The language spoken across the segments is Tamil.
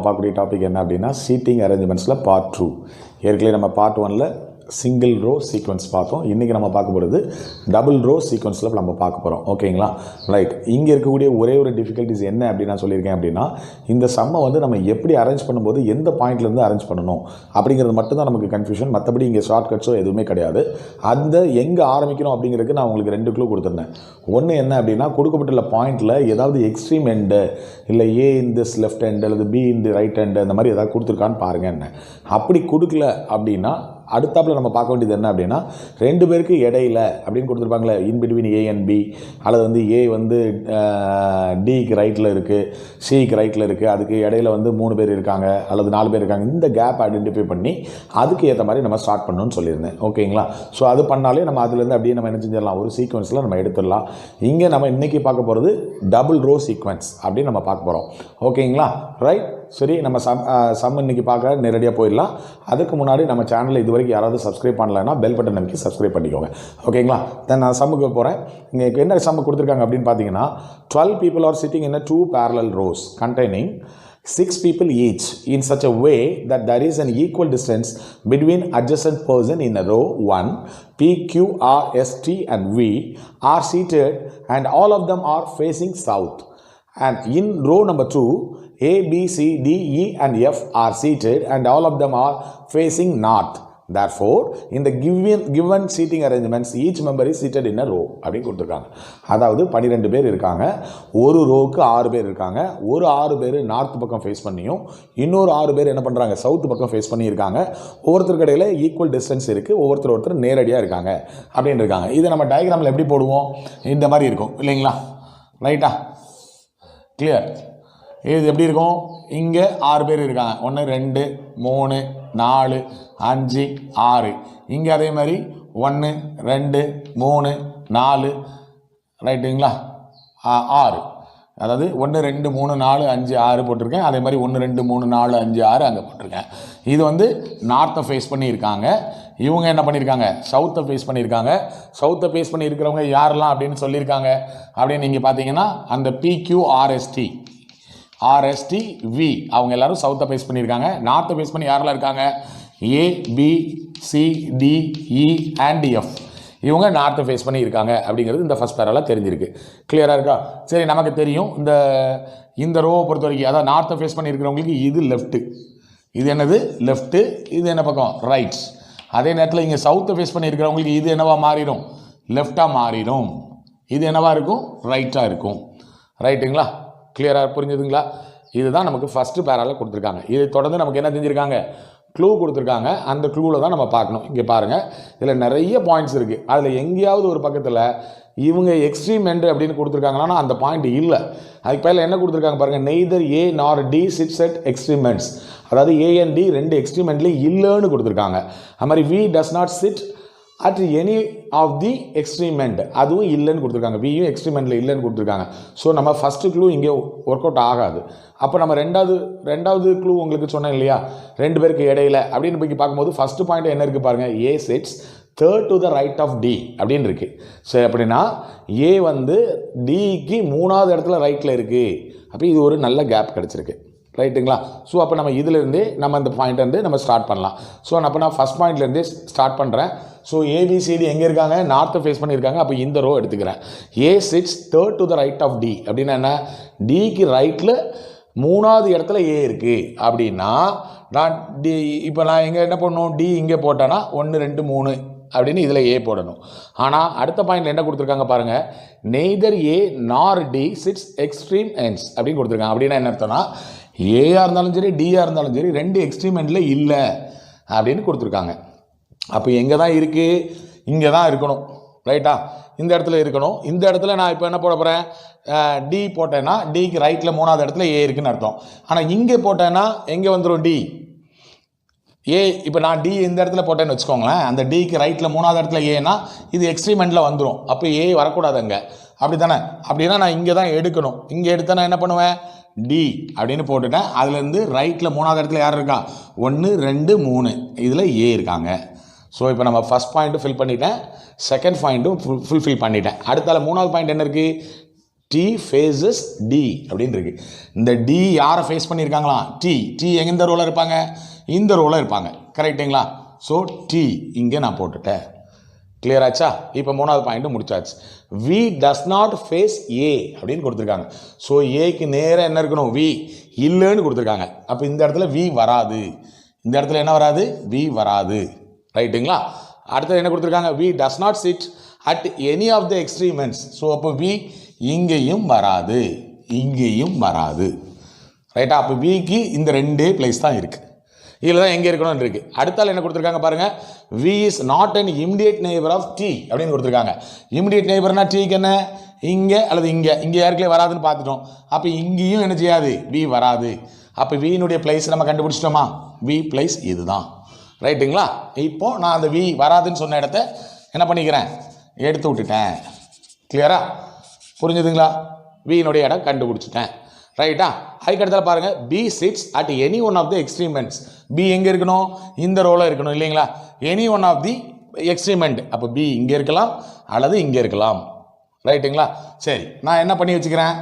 பார்க்கக்கூடிய டாபிக் என்ன அப்படின்னா சீட்டிங் அரேஞ்ச்மெண்ட்ஸில் பார்ட் 2. ஏற்கனவே நம்ம பார்ட் 1ல் சிங்கிள் ரோ சீக்வன்ஸ் பார்த்தோம். இன்றைக்கி நம்ம பார்க்க போகிறது டபுள் ரோ சீக்வன்ஸில் நம்ம பார்க்க போகிறோம். ஓகேங்களா, ரைட். இங்கே இருக்கக்கூடிய ஒரே ஒரு டிஃபிகல்ட்டிஸ் என்ன அப்படின்னு நான் சொல்லியிருக்கேன் அப்படின்னா, இந்த சம்மை வந்து நம்ம எப்படி அரேஞ்ச் பண்ணும்போது எந்த பாயிண்ட்லேருந்து அரேஞ்ச் பண்ணணும் அப்படிங்கிறது மட்டும்தான் நமக்கு கன்ஃபியூஷன். மற்றபடி இங்கே ஷார்ட்கட்ஸோ எதுவுமே கிடையாது. அந்த எங்கே ஆரம்பிக்கணும் அப்படிங்கிறதுக்கு நான் உங்களுக்கு 2 க்ளூ கொடுத்துருந்தேன். ஒன்று என்ன அப்படின்னா, கொடுக்கப்பட்டுள்ள பாயிண்ட்டில் ஏதாவது எக்ஸ்ட்ரீம் எண்டு இல்லை ஏ இன் திஸ் லெஃப்ட் எண்டு அல்லது be in the right end அந்த மாதிரி ஏதாவது கொடுத்துருக்கான்னு பாருங்கள். என்ன அப்படி கொடுக்கல அப்படின்னா அடுத்தாப்பில் நம்ம பார்க்க வேண்டியது என்ன அப்படின்னா, 2 பேருக்கு இடையில அப்படின்னு கொடுத்துருப்பாங்களே, in between A and B, அல்லது வந்து ஏ வந்து டிக்கு ரைட்டில் இருக்குது, சிக்கு ரைட்டில் இருக்குது, அதுக்கு இடையில வந்து 3 பேர் இருக்காங்க அல்லது 4 பேர் இருக்காங்க. இந்த கேப் ஐடென்டிஃபை பண்ணி அதுக்கு ஏற்ற மாதிரி நம்ம ஸ்டார்ட் பண்ணணும்னு சொல்லியிருந்தேன். ஓகேங்களா, ஸோ அது பண்ணாலே நம்ம அதுலேருந்து அப்படியே நம்ம என்ன செஞ்சிடலாம், ஒரு சீக்வன்ஸில் நம்ம எடுத்துடலாம். இங்கே நம்ம இன்றைக்கி பார்க்க போகிறது டபுள் ரோ சீக்வன்ஸ் அப்படின்னு நம்ம பார்க்க போகிறோம். ஓகேங்களா, ரைட். சரி, நம்ம சம் இன்னைக்கு பார்க்க நேரடியாக போயிடலாம். அதுக்கு முன்னாடி நம்ம சேனலில் இது வரைக்கும் யாராவது சப்ஸ்கிரைப் பண்ணலைன்னா பெல் பட்டன் நமக்கு சப்ஸ்கிரைப் பண்ணிக்கோங்க. ஓகேங்களா, தென் நான் சம்முக்கு போகிறேன். இங்கே என்ன சம்மு கொடுத்துருக்காங்க அப்படின்னு பார்த்தீங்கன்னா, 12 people are sitting in a 2 parallel rows containing 6 people each in such a way that there is an equal distance between adjacent person in a row 1. P, Q, R, S, T and V are seated and all of them are facing south. And in row number 2, A, B, C, D, E and F are seated and all of them are facing north. Therefore, in the given seating arrangements, each member is seated in a row அப்படின்னு கொடுத்துருக்காங்க. அதாவது 12 பேர் இருக்காங்க, ஒரு ரோவுக்கு 6 பேர் இருக்காங்க. ஒரு 6 பேர் நார்த் பக்கம் ஃபேஸ் பண்ணியும் இன்னொரு 6 பேர் என்ன பண்ணுறாங்க, சவுத் பக்கம் ஃபேஸ் பண்ணி இருக்காங்க. ஒவ்வொருத்தருக்கு இடையில ஈக்குவல் டிஸ்டன்ஸ் இருக்குது, ஒருத்தர் நேரடியாக இருக்காங்க அப்படின்னு இருக்காங்க. இதை நம்ம டயக்ராமில் எப்படி போடுவோம், இந்த மாதிரி இருக்கும் இல்லைங்களா, ரைட்டா, கிளியர். இது எப்படி இருக்கும், இங்கே 6 பேர் இருக்காங்க, 1 2 3 4 5 6. இங்கே அதே மாதிரி 1 2 3 4 ரைட்டுங்களா, 6. அதாவது 1 2 3 4 5 6 போட்டிருக்கேன். அதே மாதிரி 1 2 3 4 5 6 அங்கே போட்டிருக்கேன். இது வந்து நார்த்தை ஃபேஸ் பண்ணியிருக்காங்க. இவங்க என்ன பண்ணியிருக்காங்க, சவுத்தை ஃபேஸ் பண்ணியிருக்காங்க. சவுத்தை ஃபேஸ் பண்ணி இருக்கிறவங்க யாரெல்லாம் அப்படின்னு சொல்லியிருக்காங்க அப்படின்னு நீங்கள் பார்த்தீங்கன்னா, அந்த PQRST RST V அவங்க எல்லாரும் சவுத்தை ஃபேஸ் பண்ணியிருக்காங்க. நார்த்தை ஃபேஸ் பண்ணி யாரெல்லாம் இருக்காங்க, A, B, C, D, E and F இவங்க நார்த்தை ஃபேஸ் பண்ணி இருக்காங்க அப்படிங்கிறது இந்த ஃபர்ஸ்ட் பேரால தெரிஞ்சிருக்கு. கிளியராக இருக்கா? சரி, நமக்கு தெரியும் இந்த ரோவை பொறுத்த வரைக்கும், அதாவது நார்த்தை ஃபேஸ் பண்ணி இருக்கிறவங்களுக்கு இது லெஃப்ட்டு, இது என்னது லெஃப்ட்டு, இது என்ன பக்கம் ரைட்ஸ். அதே நேரத்தில் இங்கே சவுத்தை ஃபேஸ் பண்ணி இருக்கிறவங்களுக்கு இது என்னவா மாறிடும், லெஃப்டாக மாறிடும். இது என்னவா இருக்கும், ரைட்டாக இருக்கும். ரைட்டுங்களா, கிளியராக புரிஞ்சுதுங்களா? இதுதான் நமக்கு ஃபஸ்ட்டு பேரால கொடுத்துருக்காங்க. இதை தொடர்ந்து நமக்கு என்ன செஞ்சுருக்காங்க, க்ளூ கொடுத்துருக்காங்க. அந்த க்ளூவில் தான் நம்ம பார்க்கணும். இங்கே பாருங்கள், இதில் நிறைய பாயிண்ட்ஸ் இருக்குது. அதில் எங்கேயாவது ஒரு பக்கத்தில் இவங்க எக்ஸ்ட்ரீம் எண்டு அப்படின்னு கொடுத்துருக்காங்கன்னா அந்த பாயிண்ட் இல்லை. அதுக்கு பேரில் என்ன கொடுத்துருக்காங்க பாருங்கள், neither A nor D sits at extreme ends. அதாவது ஏ அண்ட் டி 2 எக்ஸ்ட்ரீம் எண்ட்லேயும் இல்லைன்னு கொடுத்துருக்காங்க. அது மாதிரி V does not sit at any of the extreme end, அதுவும் இல்லைன்னு கொடுத்துருக்காங்க. வியும் எக்ஸ்ட்ரீம் எண்டில் இல்லைன்னு கொடுத்துருக்காங்க. ஸோ நம்ம ஃபஸ்ட்டு க்ளூ இங்கே ஒர்க் அவுட் ஆகாது. அப்போ நம்ம ரெண்டாவது க்ளூ உங்களுக்கு சொன்னேன் இல்லையா, 2 பேருக்கு இடையில அப்படின்னு போய் பார்க்கும்போது ஃபஸ்ட்டு பாயிண்ட் என்ன இருக்குது பாருங்கள், A sits third to the right of D அப்படின்னு இருக்குது. சரி, அப்படின்னா ஏ வந்து டிக்கு 3வது இடத்துல ரைட்டில் இருக்குது. அப்போ இது ஒரு நல்ல கேப் கிடச்சிருக்கு. ரைட்டுங்களா? ஸோ அப்போ நம்ம இதிலேருந்தே நம்ம இந்த பாயிண்ட்லேருந்து நம்ம ஸ்டார்ட் பண்ணலாம். ஸோ அப்போ நான் ஃபஸ்ட் பாயிண்ட்லேருந்தே ஸ்டார்ட் பண்ணுறேன். ஸோ ஏபிசிடி எங்கே இருக்காங்க, நார்த்தை ஃபேஸ் பண்ணியிருக்காங்க. அப்போ இந்த ரோ எடுத்துக்கிறேன். A sits third to the right of D அப்படின்னா என்ன, டிக்கு ரைட்டில் 3வது இடத்துல ஏ இருக்குது அப்படின்னா நான் டி, இப்போ நான் இங்கே என்ன பண்ணணும், டி இங்கே போட்டேன்னா 1 2 3 அப்படின்னு இதில் ஏ போடணும். ஆனால் அடுத்த பாயிண்டில் என்ன கொடுத்துருக்காங்க பாருங்கள், neither A nor D chits extreme ends அப்படின்னு கொடுத்துருக்காங்க. அப்படின்னா என்ன அர்த்தம்னா, ஏஆர் இருந்தாலும் சரி டிஆர் இருந்தாலும் சரி 2 எக்ஸ்ட்ரீம் எண்டில் இல்லை அப்படின்னு கொடுத்துருக்காங்க. அப்போ எங்கே தான் இருக்குது, இங்கே தான் இருக்கணும். ரைட்டா, இந்த இடத்துல இருக்கணும். இந்த இடத்துல நான் இப்போ என்ன போட போகிறேன், டி போட்டேன்னா டிக்கு ரைட்டில் 3வது இடத்துல ஏ இருக்குன்னு அர்த்தம். ஆனால் இங்கே போட்டேன்னா எங்கே வந்துடும், டி ஏ. இப்போ நான் டி இந்த இடத்துல போட்டேன்னு வச்சுக்கோங்களேன், அந்த டிக்கு ரைட்டில் 3வது இடத்துல ஏன்னா இது எக்ஸ்ட்ரீம் எண்டில் வந்துடும். அப்போ ஏ வரக்கூடாது அங்கே, அப்படி தானே? அப்படின்னா நான் இங்கே தான் எடுக்கணும். இங்கே எடுத்தா நான் என்ன பண்ணுவேன், டி அப்படின்னு போட்டுட்டேன். அதுலேருந்து ரைட்டில் 3வது இடத்துல யார் இருக்கா, 1 2 3 இதில் ஏ இருக்காங்க. ஸோ இப்போ நம்ம ஃபஸ்ட் பாயிண்ட்டும் ஃபில் பண்ணிட்டேன், செகண்ட் பாயிண்ட்டும் ஃபுல்ஃபில் பண்ணிட்டேன். அடுத்தால 3வது பாயிண்ட் என்ன இருக்குது, டி ஃபேஸஸ் டி அப்படின்னு இருக்கு. இந்த டி யாரை ஃபேஸ் பண்ணியிருக்காங்களாம்? டி எந்த ரோவில் இருப்பாங்க? இந்த ரோவில் இருப்பாங்க. கரெக்டுங்களா? ஸோ டி இங்கே நான் போட்டுட்டேன். கிளியர் ஆச்சா? இப்போ மூணாவது பாயிண்ட் முடிச்சாச்சு. வி டஸ் நாட் ஃபேஸ் ஏ அப்படின்னு கொடுத்துருக்காங்க. ஸோ ஏக்கு நேராக என்ன இருக்கணும்? வி இல்லைன்னு கொடுத்துருக்காங்க. அப்போ இந்த இடத்துல வி வராது. இந்த இடத்துல என்ன வராது? வி வராது. ரைட்டுங்களா? அடுத்தது என்ன கொடுத்துருக்காங்க? V does not sit at any of the extreme ends. So அப்போ வி இங்கேயும் வராது, இங்கேயும் வராது. ரைட்டா? அப்போ விக்கு இந்த ரெண்டே பிளேஸ் தான் இருக்குது. இதில் தான் எங்கே இருக்கணும்னு இருக்குது. அடுத்தால் என்ன கொடுத்துருக்காங்க பாருங்கள். V is not an immediate neighbour of D அப்படின்னு கொடுத்துருக்காங்க. இமிடியேட் நெய்பர்னா டீக்கு என்ன? இங்கே அல்லது இங்கே. இங்கே யாருக்கே வராதுன்னு பார்த்துட்டோம். அப்போ இங்கேயும் என்ன செய்யாது? வி வராது. அப்போ வியினுடைய பிளேஸ் நம்ம கண்டுபிடிச்சிட்டோமா? வி பிளேஸ் இதுதான். ரைட்டுங்களா? இப்போ நான் அந்த வி வராதுன்னு சொன்ன இடத்த என்ன பண்ணிக்கிறேன்? எடுத்து விட்டுட்டேன். கிளியரா? புரிஞ்சுதுங்களா? வியினுடைய இடம் கண்டுபிடிச்சிட்டேன். ரைட்டா? அதுக்கு இடத்துல பாருங்கள். B sits at any one of the extreme ends. B எங்கே இருக்கணும்? இந்த ரோவில் இருக்கணும் இல்லைங்களா? Any one of the extreme end. அப்போ பி இங்கே இருக்கலாம் அல்லது இங்கே இருக்கலாம். ரைட்டுங்களா? சரி, நான் என்ன பண்ணி வச்சுக்கிறேன்?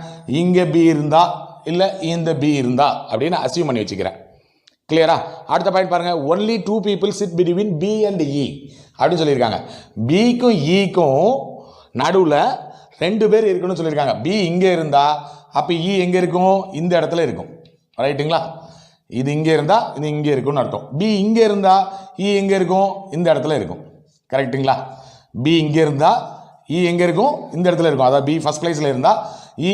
இங்கே பி இருந்தா இல்லை இந்த பி இருந்தா அப்படின்னு அசியூம் பண்ணி வச்சுக்கிறேன். கிளியரா? அடுத்த பாயிண்ட் பாருங்க. Only 2 people sit between B and E அப்படின்னு சொல்லியிருக்காங்க. பிக்கும் ஈக்கும் நடுவில் 2 பேர் இருக்கணும்னு சொல்லியிருக்காங்க. பி இங்கே இருந்தா அப்போ இ எங்கே இருக்கும்? இந்த இடத்துல இருக்கும். ரைட்டுங்களா? இது இங்கே இருந்தால் இது இங்கே இருக்கும்னு அர்த்தம். பி இங்கே இருந்தால் இ எங்கே இருக்கும்? இந்த இடத்துல இருக்கும். கரெக்டுங்களா? பி இங்கே இருந்தால் இ எங்கே இருக்கும்? இந்த இடத்துல இருக்கும். அதாவது பி ஃபர்ஸ்ட் பிளேஸில் இருந்தால் இ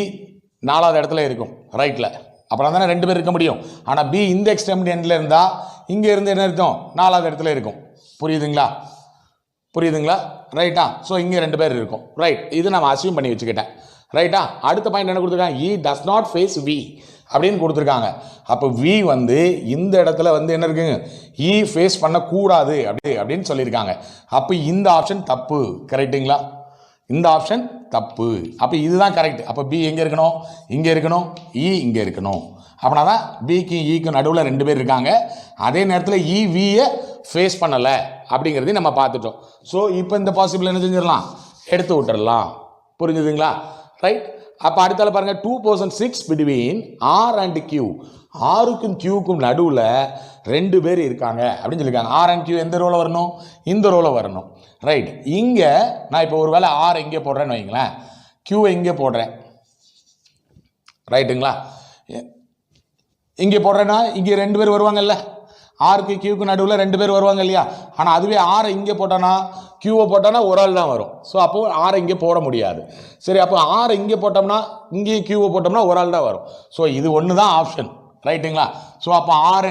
4வது இடத்துல இருக்கும் ரைட்டில். அப்புறம் தானே 2 பேர் இருக்க முடியும். ஆனால் பி இந்த எக்ஸ்ட்ரீம் எண்டில் இருந்தால் இங்கே இருந்து என்ன இருக்கும்? 4வது இடத்துல இருக்கும். புரியுதுங்களா? புரியுதுங்களா? ரைட்டா? ஸோ இங்கே 2 பேர் இருக்கும். ரைட், இது நான் அசியூம் பண்ணி வச்சுக்கிட்டேன். ரைட்டா? அடுத்த பாயிண்ட் என்ன கொடுத்துருக்காங்க? இ டஸ் நாட் ஃபேஸ் வி அப்படின்னு கொடுத்துருக்காங்க. அப்போ வி வந்து இந்த இடத்துல வந்து என்ன இருக்குங்க? இ ஃபேஸ் பண்ணக்கூடாது அப்படின்னு சொல்லியிருக்காங்க. அப்போ இந்த ஆப்ஷன் தப்பு. கரெக்டுங்களா? இந்த ஆப்ஷன் தப்பு. அப்போ இதுதான் கரெக்ட். அப்போ பி எங்கே இருக்கணும்? இங்கே இருக்கணும். இ இங்கே இருக்கணும். அப்படின்னா தான் பிக்கு ஈக்கு நடுவில் 2 பேர் இருக்காங்க. அதே நேரத்தில் இ வியை ஃபேஸ் பண்ணலை அப்படிங்கிறதையும் நம்ம பார்த்துட்டோம். ஸோ இப்போ இந்த பாசிபிள் என்ன செஞ்சிடலாம்? எடுத்து விட்டுடலாம். புரிஞ்சுதுங்களா? ரைட். அப்போ அடுத்தால பாருங்க. 2 persons sits between R and Q. ஆருக்கும் கியூக்கும் நடுவில் 2 பேர் இருக்காங்க அப்படின்னு சொல்லியிருக்காங்க. ஆர் அண்ட் கியூ எந்த ரோவில் வரணும்? இந்த ரோவில் வரணும். ரைட். இங்கே நான் இப்போ ஒரு வேளை ஆர் எங்கே போடுறேன்னு வைங்களேன், கியூவை இங்கே போடுறேன். ரைட்டுங்களா? இங்கே போடுறேன்னா இங்கே 2 பேர் வருவாங்கல்ல. ஆருக்கு கியூக்கு நடுவில் 2 பேர் வருவாங்க இல்லையா? ஆனால் அதுவே ஆரை இங்கே போட்டானா கியூவை போட்டோன்னா ஒரு ஆள் தான் வரும். ஸோ அப்போது ஆரை இங்கே போட முடியாது. சரி, அப்போ ஆரை இங்கே போட்டோம்னா இங்கேயும் கியூவை போட்டோம்னா ஒரு ஆள் தான் வரும். ஸோ இது ஒன்று தான் ஆப்ஷன். ரைட்டுங்களா? ஸோ அப்போ ஆர்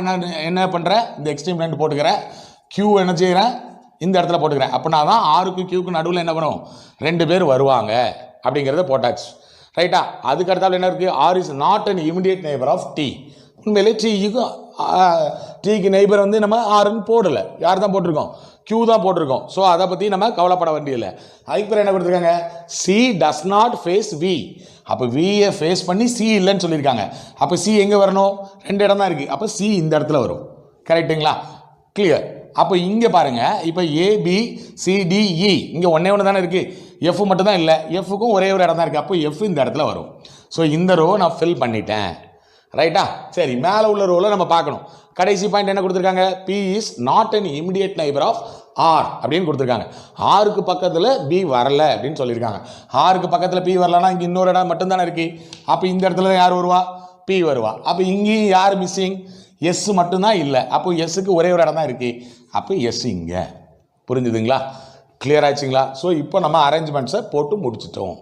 என்ன பண்ணுறேன்? இந்த எக்ஸ்ட்ரீம் 2 போட்டுக்கிறேன். கியூ என்ன செய்கிறேன்? இந்த இடத்துல போட்டுக்கிறேன். அப்படின்னா தான் ஆருக்கு கியூக்கு நடுவில் என்ன பண்ணும்? 2 பேர் வருவாங்க அப்படிங்கிறத போட்டாச்சு. ரைட்டா? அதுக்கு அடுத்தாலும் என்ன இருக்குது? R is not an immediate neighbour of D. உண்மையிலே டீக்கு நெய்பர் வந்து நம்ம ஆர்ன்னு போடலை. யார் தான் போட்டிருக்கோம்? கியூ தான் போட்டிருக்கோம். ஸோ அதை பற்றி நம்ம கவலைப்பட வேண்டியதில்லை. அதுக்கு பிறகு என்ன கொடுத்துருக்காங்க? C does not face V. அப்போ வியை ஃபேஸ் பண்ணி சி இல்லைன்னு சொல்லியிருக்காங்க. அப்போ சி எங்கே வரணும்? 2 இடம் தான் இருக்குது. அப்போ சி இந்த இடத்துல வரும். கரெக்டுங்களா? கிளியர். அப்போ இங்கே பாருங்கள். இப்போ ஏபிசிடிஇ இங்கே ஒன்று தானே இருக்குது. எஃப் மட்டும் தான் இல்லை. எஃப்க்கும் ஒரே ஒரு இடம் தான் இருக்குது. அப்போ எஃப் இந்த இடத்துல வரும். ஸோ இந்த ரோ நான் ஃபில் பண்ணிட்டேன். ரைட்டா? சரி, மேலே உள்ள ரோவில் நம்ம பார்க்கணும். கடைசி பாயிண்ட் என்ன கொடுத்துருக்காங்க? B is not an immediate neighbour of R அப்படின்னு கொடுத்துருக்காங்க. ஆருக்கு பக்கத்தில் பி வரல அப்படின்னு சொல்லியிருக்காங்க. ஆருக்கு பக்கத்தில் பி வரலன்னா இங்கே இன்னொரு இடம் மட்டும்தானே இருக்கு. அப்போ இந்த இடத்துல யார் வருவா? பி வருவா. அப்போ இங்கேயும் யார் மிஸ்ஸிங்? எஸ் மட்டும்தான் இல்லை. அப்போ எஸ்ஸுக்கு ஒரே ஒரு இடம் தான் இருக்கு. அப்போ எஸ் இங்கே. புரிஞ்சுதுங்களா? கிளியர் ஆச்சுங்களா? ஸோ இப்போ நம்ம அரேஞ்ச்மெண்ட்ஸை போட்டு முடிச்சிட்டோம்.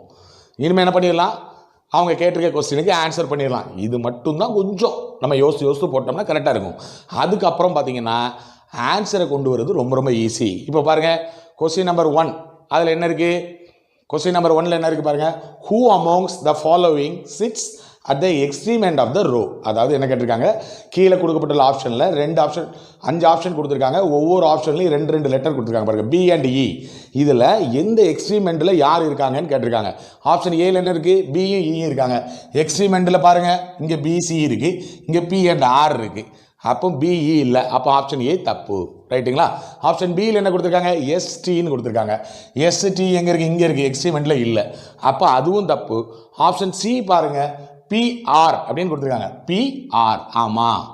இனிமேல் என்ன பண்ணிடலாம்? அவங்க கேட்டிருக்க கொஸ்டினுக்கு ஆன்சர் பண்ணிடலாம். இது மட்டும்தான் கொஞ்சம் நம்ம யோசித்து போட்டோம்னா கரெக்டாக இருக்கும். அதுக்கப்புறம் பார்த்தீங்கன்னா ஆன்சரை கொண்டு வரது ரொம்ப ரொம்ப ஈஸி. இப்போ பாருங்கள், கொஸ்டின் நம்பர் 1 அதில் என்ன இருக்குது? கொஸ்டின் நம்பர் 1ல் என்ன இருக்குது பாருங்கள். Who amongst the following sits at the extreme end of the row. அதாவது என்ன கேட்டிருக்காங்க? கீழே கொடுக்கப்பட்டுள்ள ஆப்ஷனில் 5 ஆப்ஷன் கொடுத்துருக்காங்க. ஒவ்வொரு ஆப்ஷன்லையும் 2 லெட்டர் கொடுத்துருக்காங்க பாருங்கள். பி அண்ட் இ. இதில் எந்த எக்ஸ்ட்ரீம் எண்டில் யார் இருக்காங்கன்னு கேட்டிருக்காங்க. ஆப்ஷன் ஏல என்ன இருக்குது? பியும் இயும் இருக்காங்க. எக்ஸ்ட்ரீம் எண்டில் பாருங்கள், இங்கே பிசி இருக்குது, இங்கே பி அண்ட் ஆர் இருக்குது. அப்போ பிஇ இல்லை, அப்போ ஆப்ஷன் ஏ தப்பு. ரைட்டுங்களா? ஆப்ஷன் பியில் என்ன கொடுத்துருக்காங்க? எஸ்டின்னு கொடுத்துருக்காங்க. எஸ்டி எங்கே இருக்குது? இங்கே இருக்குது, எக்ஸ்ட்ரீமெண்ட்டில் இல்லை, அப்போ அதுவும் தப்பு. ஆப்ஷன் சி பாருங்கள், பிஆர் அப்படின்னு கொடுத்துருக்காங்க. பிஆர் ஆமாம்,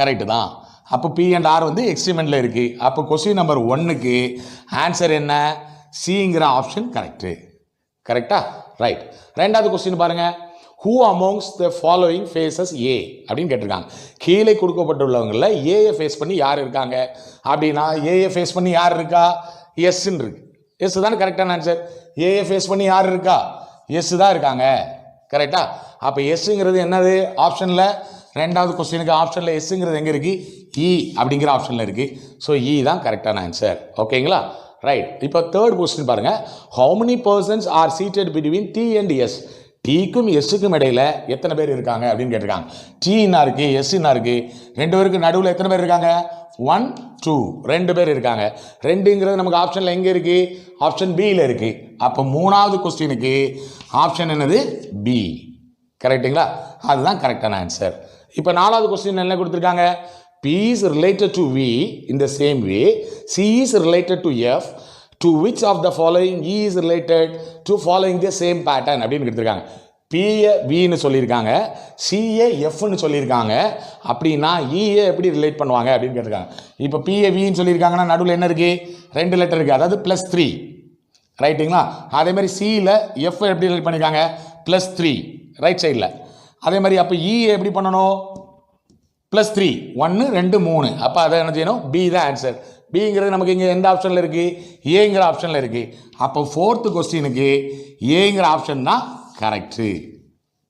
கரெக்டு தான். அப்போ பி அண்ட் ஆர் வந்து எக்ஸ்ட்ரீமெண்ட்டில் இருக்குது. அப்போ கொஸ்டின் நம்பர் 1க்கு ஆன்சர் என்ன? சிங்கிற ஆப்ஷன் கரெக்டு. கரெக்டா? ரைட். ரெண்டாவது கொஸ்டின் பாருங்கள், who amongst the following faces A அப்படின்னு கேட்டிருக்காங்க. கீழே கொடுக்கப்பட்டுள்ளவங்களில் ஏயை ஃபேஸ் பண்ணி யார் இருக்காங்க அப்படின்னா, ஏயை ஃபேஸ் பண்ணி யார் இருக்கா? எஸ்ன்னு இருக்கு. எஸ் தானே கரெக்டான ஆன்சர். ஏயை ஃபேஸ் பண்ணி யார் இருக்கா? எஸ் தான் இருக்காங்க. கரெக்டா? அப்போ எஸ்ங்கிறது என்னது? ஆப்ஷனில் ரெண்டாவது கொஸ்டினுக்கு ஆப்ஷனில் எஸ்ங்கிறது எங்கே இருக்குது? இ அப்படிங்கிற ஆப்ஷனில் இருக்குது. ஸோ இ தான் கரெக்டான ஆன்சர். ஓகேங்களா? ரைட். இப்போ தேர்ட் கொஸ்டின் பாருங்கள், how many persons are seated between T and S? டீக்கும் எஸ்ஸுக்கும் இடையில எத்தனை பேர் இருக்காங்க அப்படின்னு கேட்டிருக்காங்க. டீனா இருக்குது, எஸ்ஸுனா இருக்குது, ரெண்டு பேருக்கு நடுவில் எத்தனை பேர் இருக்காங்க? 1 2 2 பேர் இருக்காங்க. ரெண்டுங்கிறது நமக்கு ஆப்ஷனில் எங்கே இருக்குது? ஆப்ஷன் பியில் இருக்குது. அப்போ மூணாவது கொஸ்டினுக்கு ஆப்ஷன் என்னது? பி. கரெக்டுங்களா? அதுதான் கரெக்டான ஆன்சர். இப்போ நாலாவது கொஸ்டின் என்ன கொடுத்துருக்காங்க? P is related to V in the same way C is related to F. To which of the following E is related to following the same pattern அப்படின்னு கொடுத்துருக்காங்க. பிஏ வின்னு சொல்லியிருக்காங்க, சிஏ எஃப்னு சொல்லியிருக்காங்க. அப்படின்னா இஏ எப்படி ரிலேட் பண்ணுவாங்க அப்படின்னு கேட்டிருக்காங்க. இப்போ பிஏ வின்னு சொல்லியிருக்காங்கன்னா நடுவில் என்ன இருக்குது? 2 லெட்டர் இருக்குது, அதாவது +3. ரைட்டுங்களா? அதே மாதிரி சியில் எஃப் எப்படி ரிலேட் பண்ணியிருக்காங்க? +3 ரைட் சைடில். அதே மாதிரி அப்போ இஏ எப்படி பண்ணணும்? +3 1 2 3. அப்போ அதை என்ன செய்யணும்? பி தான் ஆன்சர். பிங்கிறது நமக்கு இங்கே எந்த ஆப்ஷனில் இருக்குது? ஏங்கிற ஆப்ஷனில் இருக்குது. அப்போ ஃபோர்த்து கொஸ்டினுக்கு ஏங்கிற ஆப்ஷன் தான் கரெக்டு.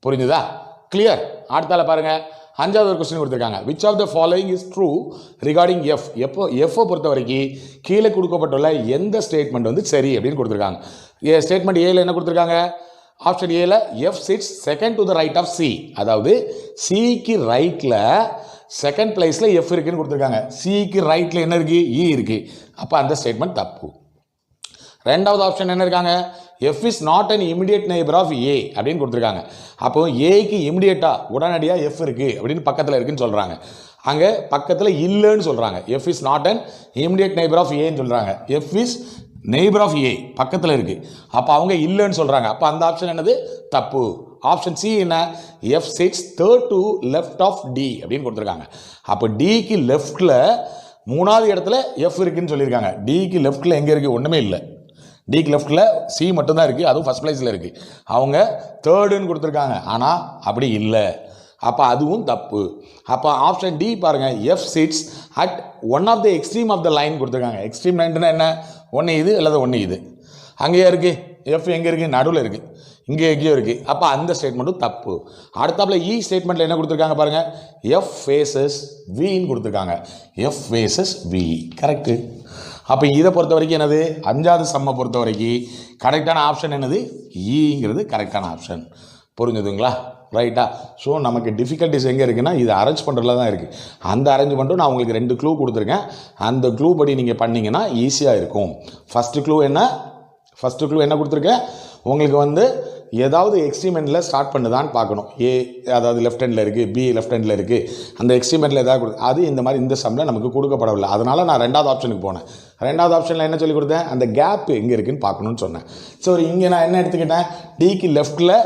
புரிஞ்சுதா? கிளியர்? அடுத்தால பாருங்கள், அஞ்சாவது ஒரு கொஸ்டின் கொடுத்துருக்காங்க. Which of the following is true regarding F? எஃப்ஐ பொறுத்த வரைக்கும் கீழே கொடுக்கப்பட்டுள்ள எந்த ஸ்டேட்மெண்ட் வந்து சரி அப்படின்னு கொடுத்துருக்காங்க. ஸ்டேட்மெண்ட் ஏல என்ன கொடுத்துருக்காங்க? ஆப்ஷன் ஏல F sits second to the right of C. அதாவது சிக்கு ரைட்டில் செகண்ட் பிளேஸில் எஃப் இருக்குன்னு கொடுத்துருக்காங்க. சிக்கு ரைட்டில் என்ன இருக்குது? இ இருக்குது. அப்போ அந்த ஸ்டேட்மெண்ட் தப்பு. ரெண்டாவது ஆப்ஷன் என்ன இருக்காங்க? F is not an immediate neighbour of A அப்படின்னு கொடுத்துருக்காங்க. அப்போ ஏக்கு இமிடியேட்டாக உடனடியாக எஃப் இருக்குது அப்படின்னு பக்கத்தில் இருக்குன்னு சொல்கிறாங்க. அங்கே பக்கத்தில் இல்லைன்னு சொல்கிறாங்க. F is not an immediate neighbour of ஏன்னு சொல்கிறாங்க. F is neighbour of A பக்கத்தில் இருக்குது, அப்போ அவங்க இல்லைன்னு சொல்கிறாங்க. அப்போ அந்த ஆப்ஷன் என்னது? தப்பு. ஆப்ஷன் சி என்ன? F sits third to left of D அப்படின்னு கொடுத்துருக்காங்க. அப்போ டிக்கு லெஃப்டில் மூணாவது இடத்துல எஃப் இருக்குன்னு சொல்லியிருக்காங்க. டிக்கு லெஃப்டில் எங்கே இருக்குது? ஒன்றுமே இல்லை. டிக்கு லெஃப்டில் சி மட்டும்தான் இருக்குது, அதுவும் ஃபஸ்ட் பிளேஸில் இருக்குது. அவங்க தேர்டுன்னு கொடுத்துருக்காங்க, ஆனால் அப்படி இல்லை. அப்போ அதுவும் தப்பு. அப்போ ஆப்ஷன் டி பாருங்கள், F sits at one of the extreme of the line கொடுத்துருக்காங்க. எக்ஸ்ட்ரீம் லைன்னா என்ன? ஒன்று இது அல்லது ஒன்று இது. அங்கேயே இருக்குது. எஃப் எங்கே இருக்குது? நடுவில் இருக்குது. இங்கே எங்கேயோ இருக்குது. அப்போ அந்த ஸ்டேட்மெண்ட்டும் தப்பு. அடுத்தாப்புல இ ஸ்டேட்மெண்ட்டில் என்ன கொடுத்துருக்காங்க பாருங்கள், எஃப் ஃபேஸஸ் வின்னு கொடுத்துருக்காங்க. F faces V correct. அப்போ இதை பொறுத்த வரைக்கும் என்னது? அஞ்சாவது சம்மை பொறுத்த வரைக்கும் கரெக்டான ஆப்ஷன் என்னது? ஈங்கிறது கரெக்டான ஆப்ஷன். புரிஞ்சுதுங்களா? ரைட்டா? ஸோ நமக்கு டிஃபிகல்ட்டிஸ் எங்கே இருக்குன்னா, இது அரேஞ்ச் பண்ணுறதுல தான் இருக்குது. அந்த அரேஞ்ச்மெண்ட்டும் நான் உங்களுக்கு 2 க்ளூ கொடுத்துருக்கேன். அந்த க்ளூ படி நீங்கள் பண்ணிங்கன்னா ஈஸியாக இருக்கும். ஃபஸ்ட்டு க்ளூ என்ன கொடுத்துருக்கேன்? உங்களுக்கு வந்து ஏதாவது எக்ஸ்ட்ரீமெண்ட்டில் ஸ்டார்ட் பண்ணுதான்னு பார்க்கணும். ஏ அதாவது லெஃப்ட் ஹேண்டில் இருக்குது, பி லெஃப்ட் ஹேண்டில் இருக்குது, அந்த எக்ஸ்ட்ரீமெண்ட்டில் ஏதாவது அது இந்த மாதிரி இந்த சம்மில் நமக்கு கொடுக்கப்படவில்லை. அதனால் நான் 2வது ஆப்ஷனுக்கு போனேன். 2வது ஆப்ஷனில் என்ன சொல்லி கொடுத்தேன்? அந்த கேப் எங்கே இருக்குதுன்னு பார்க்கணுன்னு சொன்னேன். ஸோ இங்கே நான் என்ன எடுத்துக்கிட்டேன்? டிக்கு லெஃப்ட்டில்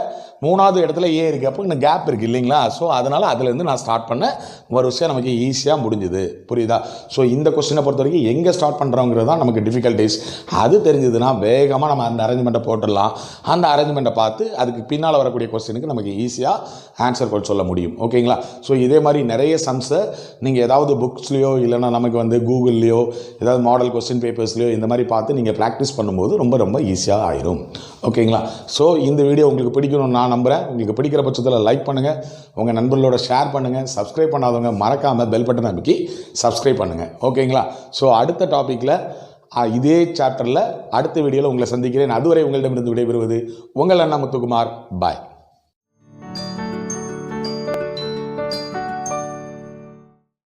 3வது இடத்துல ஏ இருக்குது, அப்போ இந்த கேப் இருக்குது இல்லைங்களா? ஸோ அதனால் அதுலேருந்து நான் ஸ்டார்ட் பண்ணேன். ஒரு விஷயம் நமக்கு ஈஸியாக முடிஞ்சுது. புரியுதா? ஸோ இந்த கொஸ்டினை பொறுத்த வரைக்கும் எங்கே ஸ்டார்ட் பண்ணுறோங்கிறது தான் நமக்கு டிஃபிகல்ட்டிஸ். அது தெரிஞ்சதுன்னா வேகமாக நம்ம அந்த அரேஞ்ச்மெண்ட்டை போட்டுடலாம். அந்த அரேஞ்ச்மெண்ட்டை பார்த்து அதுக்கு பின்னால் வரக்கூடிய கொஸ்டினுக்கு நமக்கு ஈஸியாக ஆன்சர் கொண்டு சொல்ல முடியும். ஓகேங்களா? ஸோ இதே மாதிரி நிறைய சம்ஸை நீங்கள் ஏதாவது புக்ஸ்லையோ இல்லைனா நமக்கு வந்து கூகுள்லையோ ஏதாவது மாடல் கொஸ்டின் பேப்பர்ஸ்லையோ இந்த மாதிரி பார்த்து நீங்கள் ப்ராக்டிஸ் பண்ணும்போது ரொம்ப ரொம்ப ஈஸியாக ஆயிரும். ஓகேங்களா? ஸோ இந்த வீடியோ உங்களுக்கு பிடிக்கணும்னு நான் நம்புகிறேன். உங்களுக்கு பிடிக்கிற பட்சத்தில் லைக் பண்ணுங்கள், உங்கள் நண்பர்களோட ஷேர் பண்ணுங்கள், சப்ஸ்கிரைப் பண்ணாதவங்க மறக்காமல் பெல் பட்டன் அமைக்கி சப்ஸ்கிரைப் பண்ணுங்கள். ஓகேங்களா? ஸோ அடுத்த டாப்பிக்கில் இதே சாப்டரில் அடுத்த வீடியோவில் உங்களை சந்திக்கிறேன். அதுவரை உங்களிடமிருந்து விடைபெறுவது உங்கள் அண்ணா முத்துக்குமார். பாய்.